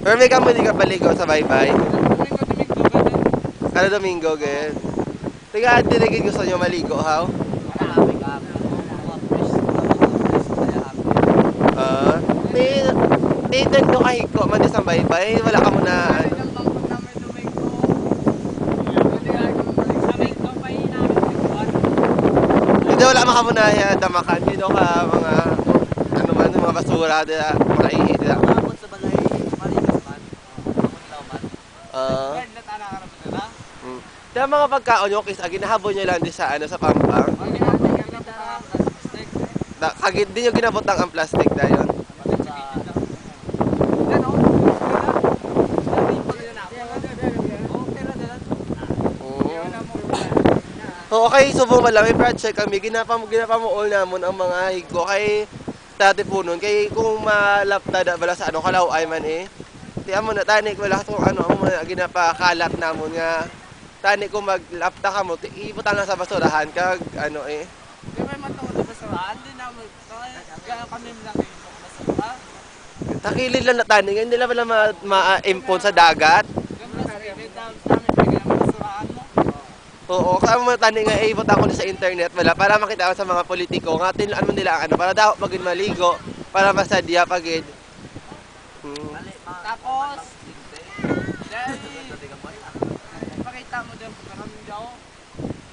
Pero may kamo di ka paligo sa baybay. Domingo-domingo ka din. Kada Domingo, gid. Tiga, dirigid gusto nyo maligo, haw? Marami ka. Mga fresh kaya Ah, di doon kahiko, man di sa baybay. Wala ka mo na, ano. Ilang bangkot namin Domingo. Hindi ay balik sa may namin tigwan. Hindi, wala ka mo na damakan. Dito ka mga, ano man, mga basura, dila, mga ihi, dila. Abot sa balay, maligas man. Abot law man. Ah. Ay, natana ka naman nila. Kaya mga pagkaon nyo, kis, ginahabol nyo lang di sa, ano, sa pampang. Ang ginagawa ka na plastic. Kagid din yung ginabotang ang plastic na yun. Yan o. Sabi ko yun ako. Oo, pero dalan. Oo, okay, subong man lang, may project kami, ginapamuol namon ang mga higo kay dati po nun, kay kung malapta da bala sa ano, kalaw ay man eh. Tiyan mo na, tani ko wala kung ano, ang mga ginapakalat namon nga, tani ko maglapta ka mo, ibutan lang sa basurahan, kag ano eh. Di ba matungkol sa basurahan? Di namin. Kaya kami lang yung basura. Takilid lang na tani, hindi nila pala ma-impon sa dagat. Ganda sa limit namin bigyan ang basurahan mo. Oo, kaya mga tani nga, ibot ako sa internet, wala, para makita ko sa mga politiko, nga tinuan mo nila ang ano, para daw maging maligo, para masadya pagid. Tapos, dahil pakita mo dyan maraming daw.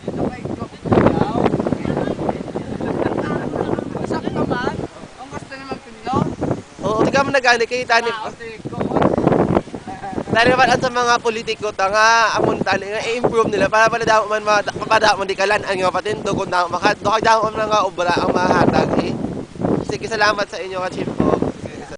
Dito kay Kopiyaw. Sakto man. Ang gusto naman pinlo. Oo, di ka mo nag-ani, kay tani. Tani naman at sa mga politiko, nga, amon tani nga, i-improve nila, para pala daw man, mapada mo di kalan, ang nga patindo, kung daw, makadaw man nga obra ang mahatag eh. Sige, salamat sa inyo, ka Chief ko.